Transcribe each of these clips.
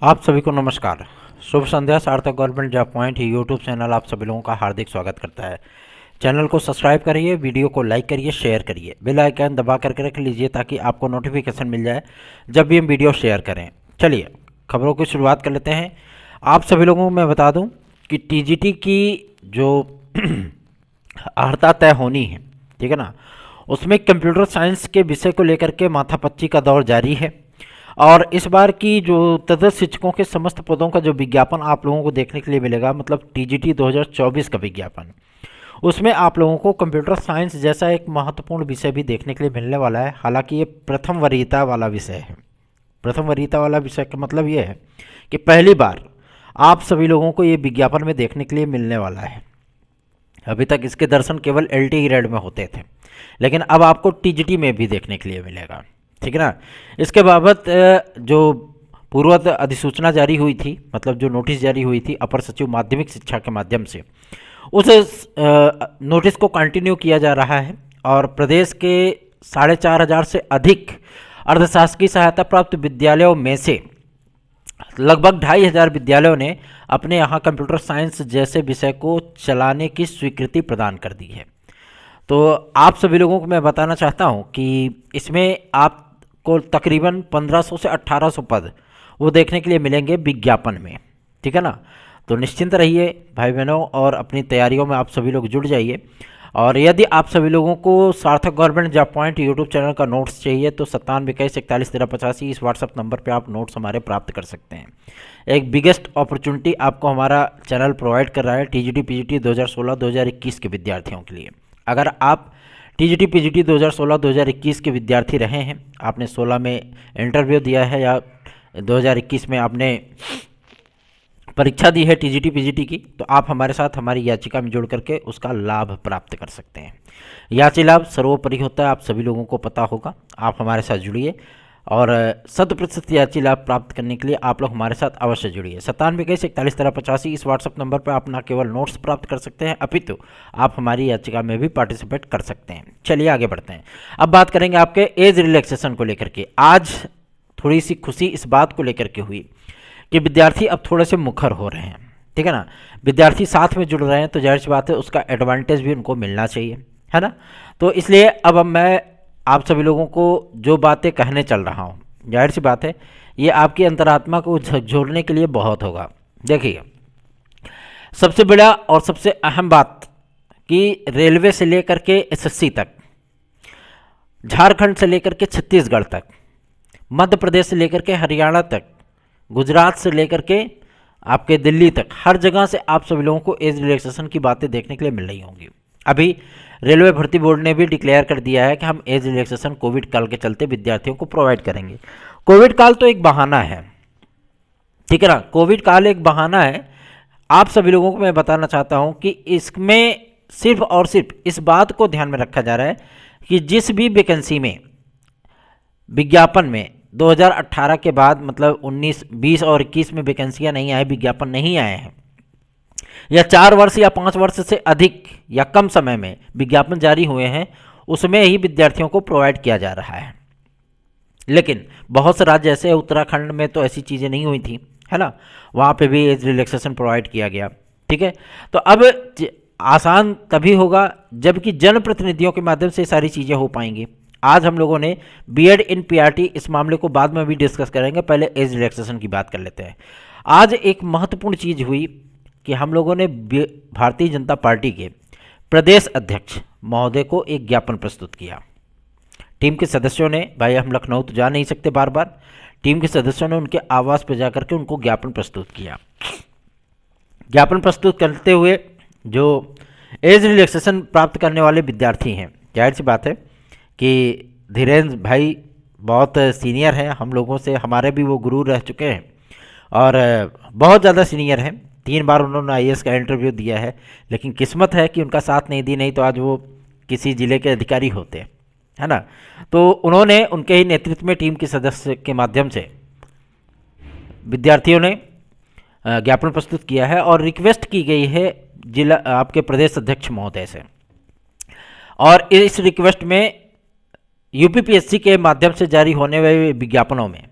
आप सभी को नमस्कार। शुभ संध्या। सार्थक government job point YouTube channel आप सभी लोगों का हार्दिक स्वागत करता है। चैनल को सब्सक्राइब करिए, वीडियो को लाइक करिए, शेयर करिए, बेल आइकन दबा करके रख लीजिए ताकि आपको नोटिफिकेशन मिल जाए जब भी हम वीडियो शेयर करें। चलिए खबरों की शुरुआत कर लेते हैं। आप सभी लोगों को मैं बता दूं कि टीजीटी की जो अर्हता तय होनी है, ठीक है ना, उसमें कंप्यूटर साइंस के विषय को लेकर के माथापच्ची का दौर जारी है। और इस बार की जो तदर्थ शिक्षकों के समस्त पदों का जो विज्ञापन आप लोगों को देखने के लिए मिलेगा, मतलब टीजीटी 2024 का विज्ञापन, उसमें आप लोगों को कंप्यूटर साइंस जैसा एक महत्वपूर्ण विषय भी देखने के लिए मिलने वाला है। हालांकि ये प्रथम वरीयता वाला विषय है। प्रथम वरीयता वाला विषय का मतलब ये है कि पहली बार आप सभी लोगों को ये विज्ञापन में देखने के लिए मिलने वाला है। अभी तक इसके दर्शन केवल एलटी ग्रेड में होते थे, लेकिन अब आपको टीजीटी में भी देखने के लिए मिलेगा, ठीक है ना। इसके बाबत जो पूर्वत अधिसूचना जारी हुई थी, मतलब जो नोटिस जारी हुई थी अपर सचिव माध्यमिक शिक्षा के माध्यम से, उस नोटिस को कंटिन्यू किया जा रहा है। और प्रदेश के 4,500 से अधिक अर्धशासकीय सहायता प्राप्त विद्यालयों में से लगभग 2,500 विद्यालयों ने अपने यहाँ कंप्यूटर साइंस जैसे विषय को चलाने की स्वीकृति प्रदान कर दी है। तो आप सभी लोगों को मैं बताना चाहता हूँ कि इसमें आपको तकरीबन 1500 से 1800 पद वो देखने के लिए मिलेंगे विज्ञापन में, ठीक है ना। तो निश्चिंत रहिए भाई बहनों, और अपनी तैयारियों में आप सभी लोग जुड़ जाइए। और यदि आप सभी लोगों को सार्थक government job point YouTube channel का नोट्स चाहिए तो 9721411385 इस व्हाट्सअप नंबर पे आप नोट्स हमारे प्राप्त कर सकते हैं। एक बिगेस्ट अपॉर्चुनिटी आपको हमारा चैनल प्रोवाइड कर रहा है टीजीटी पीजीटी 2016-2021 के विद्यार्थियों के लिए। अगर आप टीजीटी पीजीटी 2016-2021 के विद्यार्थी रहे हैं, आपने 16 में इंटरव्यू दिया है या 2021 में आपने परीक्षा दी है टीजीटी पीजीटी की, तो आप हमारे साथ हमारी याचिका में जुड़ करके उसका लाभ प्राप्त कर सकते हैं। याची लाभ सर्वोपरि होता है, आप सभी लोगों को पता होगा। आप हमारे साथ जुड़िए और 100% याची लाभ प्राप्त करने के लिए आप लोग हमारे साथ अवश्य जुड़िए। 9721411385 इस व्हाट्सअप नंबर पर आप न केवल नोट्स प्राप्त कर सकते हैं अपितु आप हमारी याचिका में भी पार्टिसिपेट कर सकते हैं। चलिए आगे बढ़ते हैं। अब बात करेंगे आपके एज रिलैक्सेशन को लेकर के। आज थोड़ी सी खुशी इस बात को लेकर के हुई कि विद्यार्थी अब थोड़े से मुखर हो रहे हैं, ठीक है ना। विद्यार्थी साथ में जुड़ रहे हैं तो जाहिर सी बात है उसका एडवांटेज भी उनको मिलना चाहिए, है ना। तो इसलिए अब मैं आप सभी लोगों को जो बातें कहने चल रहा हूँ, जाहिर सी बात है ये आपकी अंतरात्मा को झकझोरने के लिए बहुत होगा। देखिए, सबसे बड़ा और सबसे अहम बात कि रेलवे से लेकर के एसएससी तक, झारखंड से लेकर के छत्तीसगढ़ तक, मध्य प्रदेश से लेकर के हरियाणा तक, गुजरात से लेकर के आपके दिल्ली तक, हर जगह से आप सभी लोगों को एज रिलैक्सेशन की बातें देखने के लिए मिल रही होंगी। अभी रेलवे भर्ती बोर्ड ने भी डिक्लेयर कर दिया है कि हम एज रिलैक्सेशन कोविड काल के चलते विद्यार्थियों को प्रोवाइड करेंगे। कोविड काल तो एक बहाना है, ठीक है ना। कोविड काल एक बहाना है। आप सभी लोगों को मैं बताना चाहता हूं कि इसमें सिर्फ और सिर्फ इस बात को ध्यान में रखा जा रहा है कि जिस भी वैकेंसी में विज्ञापन में 2018 के बाद, मतलब 19, 20 और 21 में वैकेंसियां नहीं आए, विज्ञापन नहीं आए हैं, या 4 वर्ष या 5 वर्ष से अधिक या कम समय में विज्ञापन जारी हुए हैं, उसमें ही विद्यार्थियों को प्रोवाइड किया जा रहा है। लेकिन बहुत से राज्य ऐसे, उत्तराखंड में तो ऐसी चीज़ें नहीं हुई थी, है ना, वहाँ पे भी एज रिलैक्सेशन प्रोवाइड किया गया, ठीक है। तो अब आसान तभी होगा जबकि जनप्रतिनिधियों के माध्यम से सारी चीज़ें हो पाएंगी। आज हम लोगों ने बीएड इन पीआरटी, इस मामले को बाद में भी डिस्कस करेंगे, पहले एज रिलैक्सेशन की बात कर लेते हैं। आज एक महत्वपूर्ण चीज़ हुई कि हम लोगों ने भारतीय जनता पार्टी के प्रदेश अध्यक्ष महोदय को एक ज्ञापन प्रस्तुत किया। टीम के सदस्यों ने, भाई हम लखनऊ तो जा नहीं सकते बार बार, टीम के सदस्यों ने उनके आवास पर जाकर के उनको ज्ञापन प्रस्तुत किया। ज्ञापन प्रस्तुत करते हुए जो एज रिलैक्सेशन प्राप्त करने वाले विद्यार्थी हैं, जाहिर सी बात है कि धीरेन्द्र भाई बहुत सीनियर हैं हम लोगों से, हमारे भी वो गुरु रह चुके हैं और बहुत ज़्यादा सीनियर हैं। 3 बार उन्होंने आईएएस का इंटरव्यू दिया है, लेकिन किस्मत है कि उनका साथ नहीं दी, नहीं तो आज वो किसी ज़िले के अधिकारी होते, है ना। तो उन्होंने उनके ही नेतृत्व में टीम के सदस्य के माध्यम से विद्यार्थियों ने ज्ञापन प्रस्तुत किया है और रिक्वेस्ट की गई है जिला आपके प्रदेश अध्यक्ष महोदय से। और इस रिक्वेस्ट में यूपीपीएससी के माध्यम से जारी होने वाले विज्ञापनों में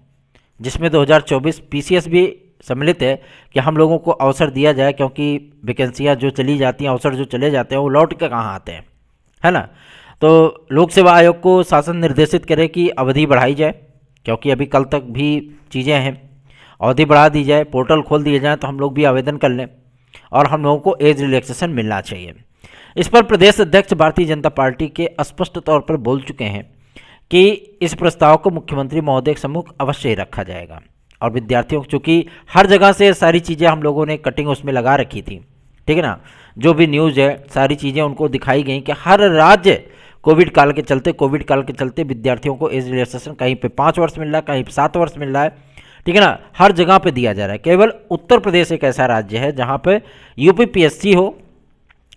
जिसमें 2024 पीसीएस भी सम्मिलित है कि हम लोगों को अवसर दिया जाए, क्योंकि वैकेंसियाँ जो चली जाती हैं, अवसर जो चले जाते हैं वो लौट के कहाँ आते हैं, है ना। तो लोक सेवा आयोग को शासन निर्देशित करे कि अवधि बढ़ाई जाए, क्योंकि अभी कल तक भी चीज़ें हैं, अवधि बढ़ा दी जाए, पोर्टल खोल दिए जाएँ तो हम लोग भी आवेदन कर लें और हम लोगों को एज रिलैक्सेशन मिलना चाहिए। इस पर प्रदेश अध्यक्ष भारतीय जनता पार्टी के स्पष्ट तौर पर बोल चुके हैं कि इस प्रस्ताव को मुख्यमंत्री महोदय के सम्मुख अवश्य ही रखा जाएगा। और विद्यार्थियों को, चूँकि हर जगह से सारी चीज़ें हम लोगों ने कटिंग उसमें लगा रखी थी, ठीक है ना, जो भी न्यूज़ है सारी चीज़ें उनको दिखाई गई कि हर राज्य कोविड काल के चलते विद्यार्थियों को एज रिलैक्सेशन कहीं पे 5 वर्ष मिल रहा है, कहीं पे 7 वर्ष मिल रहा है, ठीक है ना, हर जगह पे दिया जा रहा है। केवल उत्तर प्रदेश एक ऐसा राज्य है जहाँ पे यूपीपीएससी हो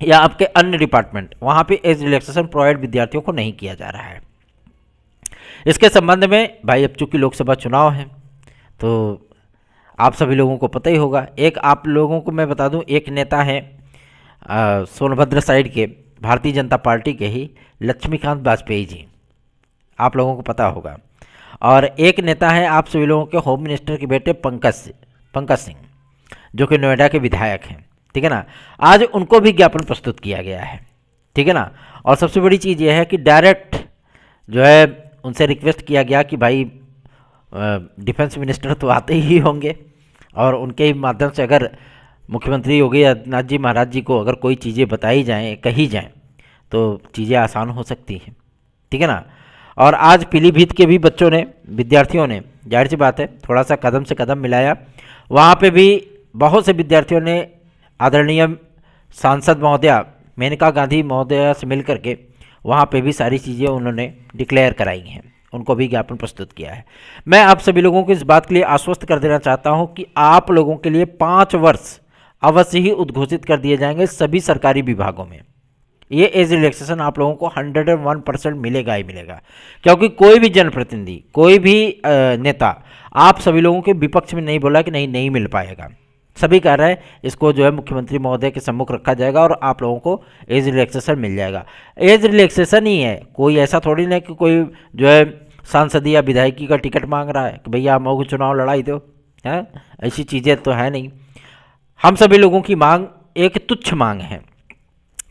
या आपके अन्य डिपार्टमेंट, वहाँ पे एज रिलैक्सेशन प्रोवाइड विद्यार्थियों को नहीं किया जा रहा है। इसके संबंध में भाई अब चूँकि लोकसभा चुनाव है तो आप सभी लोगों को पता ही होगा। एक आप लोगों को मैं बता दूं, एक नेता है सोनभद्र साइड के भारतीय जनता पार्टी के ही लक्ष्मीकांत वाजपेयी जी, आप लोगों को पता होगा। और एक नेता है आप सभी लोगों के होम मिनिस्टर के बेटे पंकज सिंह, जो कि नोएडा के विधायक हैं, ठीक है ना। आज उनको भी ज्ञापन प्रस्तुत किया गया है, ठीक है ना। और सबसे बड़ी चीज़ यह है कि डायरेक्ट जो है उनसे रिक्वेस्ट किया गया कि भाई डिफेंस मिनिस्टर तो आते ही होंगे और उनके ही माध्यम से अगर मुख्यमंत्री योगी आदित्यनाथ जी महाराज जी को अगर कोई चीज़ें बताई जाएं, कही जाएं, तो चीज़ें आसान हो सकती हैं, ठीक है ना। और आज पीलीभीत के भी बच्चों ने, विद्यार्थियों ने, जाहिर सी बात है थोड़ा सा कदम से कदम मिलाया, वहाँ पे भी बहुत से विद्यार्थियों ने आदरणीय सांसद महोदया मेनका गांधी महोदया से मिल करके वहाँ पे भी सारी चीज़ें उन्होंने डिक्लेयर कराई हैं, उनको भी ज्ञापन प्रस्तुत किया है। मैं आप सभी लोगों को इस बात के लिए आश्वस्त कर देना चाहता हूँ कि आप लोगों के लिए 5 वर्ष अवश्य ही उद्घोषित कर दिए जाएंगे सभी सरकारी विभागों में। ये एज रिलैक्सेशन आप लोगों को 101% मिलेगा ही मिलेगा, क्योंकि कोई भी जनप्रतिनिधि, कोई भी नेता आप सभी लोगों के विपक्ष में नहीं बोला कि नहीं मिल पाएगा। सभी कह रहे हैं इसको जो है मुख्यमंत्री महोदय के सम्मुख रखा जाएगा और आप लोगों को एज रिलैक्सेशन मिल जाएगा। एज रिलैक्सेशन ही है, कोई ऐसा थोड़ी ना कि कोई जो है सांसद या विधायकी का टिकट मांग रहा है कि भैया हम लोग चुनाव लड़ाई दो, है, ऐसी चीज़ें तो है नहीं। हम सभी लोगों की मांग एक तुच्छ मांग है,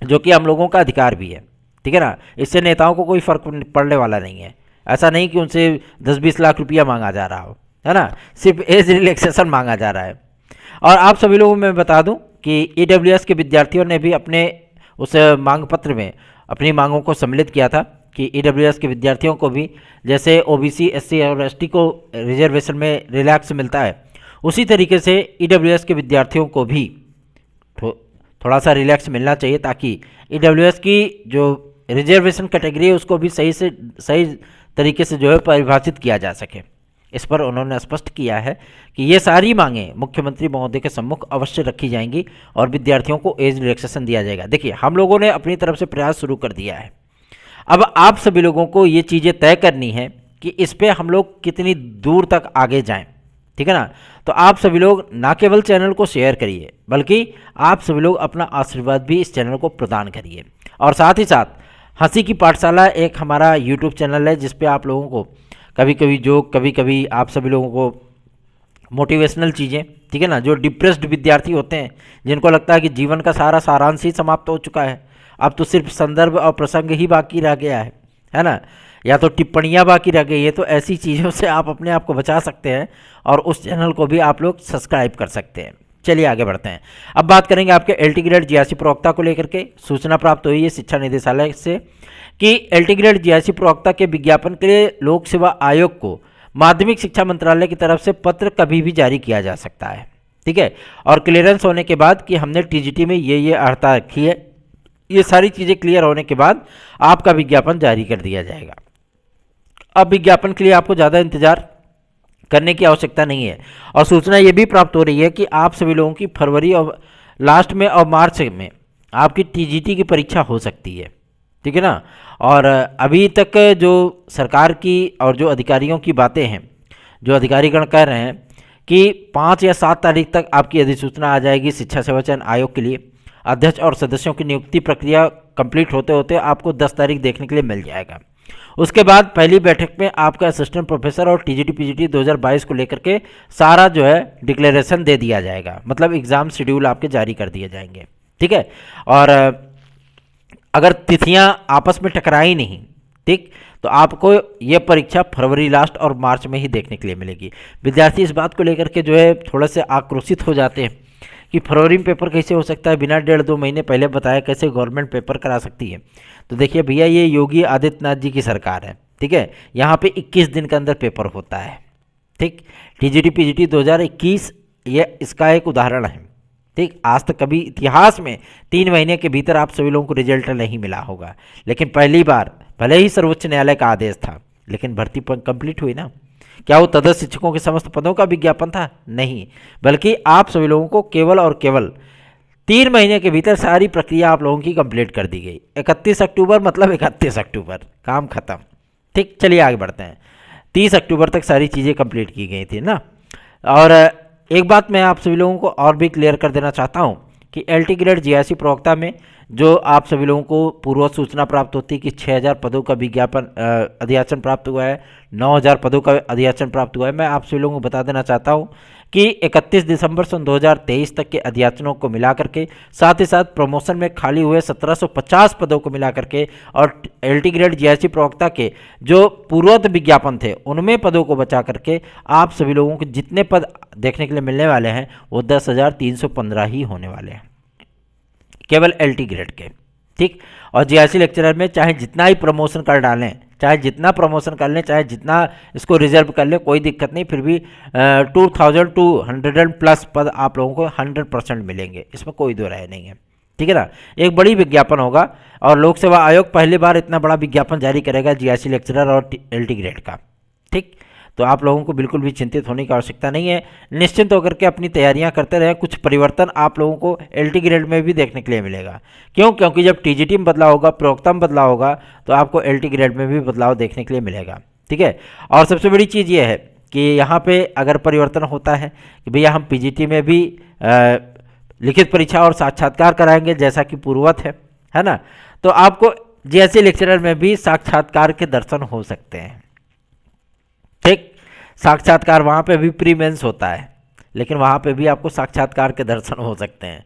जो कि हम लोगों का अधिकार भी है, ठीक है ना। इससे नेताओं को कोई फर्क पड़ने वाला नहीं है। ऐसा नहीं कि उनसे 10-20 लाख रुपया मांगा जा रहा हो, है ना, सिर्फ एज रिलैक्सेशन मांगा जा रहा है। और आप सभी लोगों को मैं बता दूं कि ईडब्ल्यूएस के विद्यार्थियों ने भी अपने उस मांग पत्र में अपनी मांगों को सम्मिलित किया था कि ईडब्ल्यूएस के विद्यार्थियों को भी जैसे ओबीसी, एससी और एसटी को रिजर्वेशन में रिलैक्स मिलता है, उसी तरीके से ईडब्ल्यूएस के विद्यार्थियों को भी थोड़ा सा रिलैक्स मिलना चाहिए, ताकि ईडब्ल्यूएस की जो रिजर्वेशन कैटेगरी है उसको भी सही तरीके से जो है परिभाषित किया जा सके। इस पर उन्होंने स्पष्ट किया है कि ये सारी मांगें मुख्यमंत्री महोदय के सम्मुख अवश्य रखी जाएंगी और विद्यार्थियों को एज रिलैक्सेशन दिया जाएगा। देखिए, हम लोगों ने अपनी तरफ से प्रयास शुरू कर दिया है, अब आप सभी लोगों को ये चीज़ें तय करनी है कि इस पर हम लोग कितनी दूर तक आगे जाएं, ठीक है ना। तो आप सभी लोग ना केवल चैनल को शेयर करिए, बल्कि आप सभी लोग अपना आशीर्वाद भी इस चैनल को प्रदान करिए। और साथ ही साथ हंसी की पाठशाला एक हमारा यूट्यूब चैनल है, जिस पे आप लोगों को कभी कभी जोक, कभी कभी आप सभी लोगों को मोटिवेशनल चीज़ें, ठीक है ना, जो डिप्रेस्ड विद्यार्थी होते हैं, जिनको लगता है कि जीवन का सारा सारांश ही समाप्त हो चुका है, अब तो सिर्फ संदर्भ और प्रसंग ही बाकी रह गया है ना, या तो टिप्पणियाँ बाकी रह गई है, तो ऐसी चीज़ों से आप अपने आप को बचा सकते हैं और उस चैनल को भी आप लोग सब्सक्राइब कर सकते हैं। चलिए आगे बढ़ते हैं। अब बात करेंगे आपके एलटी ग्रेड जीआरसी प्रवक्ता को लेकर के। सूचना प्राप्त हुई है शिक्षा निदेशालय से कि एलटी ग्रेड जीआरसी प्रवक्ता के विज्ञापन के लिए लोक सेवा आयोग को माध्यमिक शिक्षा मंत्रालय की तरफ से पत्र कभी भी जारी किया जा सकता है, ठीक है। और क्लियरेंस होने के बाद कि हमने टीजीटी में ये अर्हता रखी है, ये सारी चीज़ें क्लियर होने के बाद आपका विज्ञापन जारी कर दिया जाएगा। अब विज्ञापन के लिए आपको ज़्यादा इंतजार करने की आवश्यकता नहीं है। और सूचना ये भी प्राप्त हो रही है कि आप सभी लोगों की फरवरी और लास्ट में और मार्च में आपकी टीजीटी की परीक्षा हो सकती है, ठीक है ना। और अभी तक जो सरकार की और जो अधिकारियों की बातें हैं, जो अधिकारीगण कह रहे हैं कि 5 या 7 तारीख तक आपकी अधिसूचना आ जाएगी शिक्षा सेवा चयन आयोग के लिए। अध्यक्ष और सदस्यों की नियुक्ति प्रक्रिया कंप्लीट होते होते आपको 10 तारीख देखने के लिए मिल जाएगा। उसके बाद पहली बैठक में आपका असिस्टेंट प्रोफेसर और टीजीटी पीजीटी 2022 को लेकर के सारा जो है डिक्लेरेशन दे दिया जाएगा, मतलब एग्ज़ाम शेड्यूल आपके जारी कर दिए जाएंगे। ठीक है, और अगर तिथियां आपस में टकराई नहीं, ठीक, तो आपको ये परीक्षा फरवरी लास्ट और मार्च में ही देखने के लिए मिलेगी। विद्यार्थी इस बात को लेकर के जो है थोड़ा से आक्रोशित हो जाते हैं कि फरवरी में पेपर कैसे हो सकता है, बिना 1.5-2 महीने पहले बताया कैसे गवर्नमेंट पेपर करा सकती है। तो देखिए भैया, ये योगी आदित्यनाथ जी की सरकार है, ठीक है, यहाँ पे 21 दिन के अंदर पेपर होता है। ठीक, टीजीटी पीजीटी 2021 ये इसका एक उदाहरण है। ठीक, आज तक कभी इतिहास में 3 महीने के भीतर आप सभी लोगों को रिजल्ट नहीं मिला होगा, लेकिन पहली बार, भले ही सर्वोच्च न्यायालय का आदेश था, लेकिन भर्ती कंप्लीट हुई ना। क्या वो तदस्थ शिक्षकों के समस्त पदों का विज्ञापन था? नहीं, बल्कि आप सभी लोगों को केवल और केवल 3 महीने के भीतर सारी प्रक्रिया आप लोगों की कंप्लीट कर दी गई। 31 अक्टूबर मतलब 31 अक्टूबर काम खत्म। ठीक, चलिए आगे बढ़ते हैं। 30 अक्टूबर तक सारी चीज़ें कंप्लीट की गई थी ना। और एक बात मैं आप सभी लोगों को और भी क्लियर कर देना चाहता हूँ कि एलटी ग्रेड जीआईसी प्रवक्ता में जो आप सभी लोगों को पूर्व सूचना प्राप्त होती है कि 6000 पदों का विज्ञापन अधियाचन प्राप्त हुआ है, 9000 पदों का अधियाचन प्राप्त हुआ है। मैं आप सभी लोगों को बता देना चाहता हूं कि 31 दिसंबर सन 2023 तक के अधियाचनों को मिला करके, साथ ही साथ प्रमोशन में खाली हुए 1750 पदों को मिला करके और एलटी ग्रेड जीआईसी प्रवक्ता के जो पूर्वोक्त विज्ञापन थे उनमें पदों को बचा करके आप सभी लोगों को जितने पद देखने के लिए मिलने वाले हैं वो 10,315 ही होने वाले हैं, केवल एलटी ग्रेड के। ठीक, और जीआईसी लेक्चरर में चाहे जितना ही प्रमोशन कर डालें, चाहे जितना प्रमोशन कर लें, चाहे जितना इसको रिजर्व कर लें, कोई दिक्कत नहीं, फिर भी 2200 प्लस पद आप लोगों को 100% मिलेंगे, इसमें कोई दो राय नहीं है। ठीक है ना, एक बड़ी विज्ञापन होगा और लोक सेवा आयोग पहली बार इतना बड़ा विज्ञापन जारी करेगा जीआईसी लेक्चरर और एलटी ग्रेड का। ठीक, तो आप लोगों को बिल्कुल भी चिंतित होने की आवश्यकता नहीं है, निश्चिंत होकर के अपनी तैयारियां करते रहें। कुछ परिवर्तन आप लोगों को एलटी ग्रेड में भी देखने के लिए मिलेगा। क्यों? क्योंकि जब टीजीटी में बदलाव होगा, प्रवक्ता में बदलाव होगा, तो आपको एलटी ग्रेड में भी बदलाव देखने के लिए मिलेगा। ठीक है, और सबसे बड़ी चीज़ ये है कि यहाँ पे अगर परिवर्तन होता है कि भैया हम पीजीटी में भी लिखित परीक्षा और साक्षात्कार कराएंगे जैसा कि पूर्ववत है ना, तो आपको जीआईसी लेक्चरर में भी साक्षात्कार के दर्शन हो सकते हैं। ठीक, साक्षात्कार वहाँ पे भी प्री मेंस होता है, लेकिन वहाँ पे भी आपको साक्षात्कार के दर्शन हो सकते हैं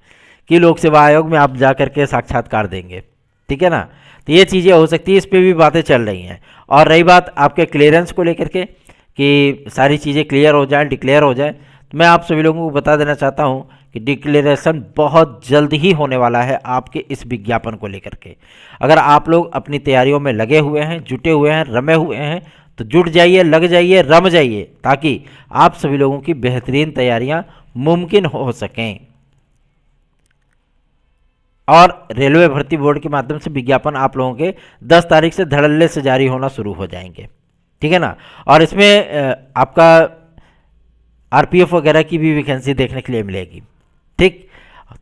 कि लोक सेवा आयोग में आप जा करके साक्षात्कार देंगे। ठीक है ना, तो ये चीज़ें हो सकती है, इस पे भी बातें चल रही हैं। और रही बात आपके क्लियरेंस को लेकर के कि सारी चीज़ें क्लियर हो जाए, डिक्लेयर हो जाए, तो मैं आप सभी लोगों को बता देना चाहता हूँ कि डिक्लेरेशन बहुत जल्द ही होने वाला है आपके इस विज्ञापन को लेकर के। अगर आप लोग अपनी तैयारियों में लगे हुए हैं, जुटे हुए हैं, रमे हुए हैं, तो जुट जाइए, लग जाइए, रम जाइए, ताकि आप सभी लोगों की बेहतरीन तैयारियां मुमकिन हो सकें। और रेलवे भर्ती बोर्ड के माध्यम से विज्ञापन आप लोगों के 10 तारीख से धड़ल्ले से जारी होना शुरू हो जाएंगे। ठीक है ना, और इसमें आपका आरपीएफ वगैरह की भी वैकेंसी देखने के लिए मिलेगी। ठीक,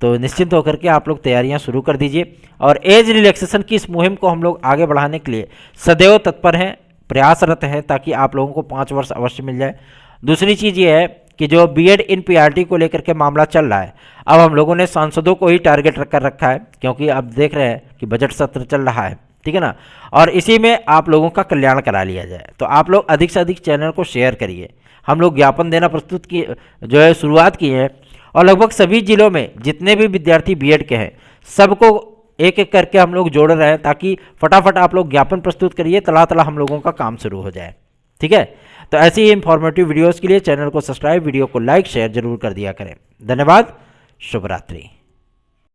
तो निश्चिंत होकर के आप लोग तैयारियां शुरू कर दीजिए। और एज रिलैक्सेशन की इस मुहिम को हम लोग आगे बढ़ाने के लिए सदैव तत्पर हैं, प्रयासरत हैं, ताकि आप लोगों को 5 वर्ष अवश्य मिल जाए। दूसरी चीज़ ये है कि जो बीएड इन पीआरटी को लेकर के मामला चल रहा है, अब हम लोगों ने सांसदों को ही टारगेट कर रखा है, क्योंकि अब देख रहे हैं कि बजट सत्र चल रहा है। ठीक है ना, और इसी में आप लोगों का कल्याण करा लिया जाए। तो आप लोग अधिक से अधिक चैनल को शेयर करिए। हम लोग ज्ञापन देना प्रस्तुत की जो है शुरुआत की है, और लगभग सभी जिलों में जितने भी विद्यार्थी बीएड के हैं सबको एक एक करके हम लोग जोड़ रहे हैं, ताकि फटाफट आप लोग ज्ञापन प्रस्तुत करिए, तला तला हम लोगों का काम शुरू हो जाए। ठीक है, तो ऐसी ही इंफॉर्मेटिव वीडियोस के लिए चैनल को सब्सक्राइब, वीडियो को लाइक शेयर जरूर कर दिया करें। धन्यवाद, शुभ रात्रि।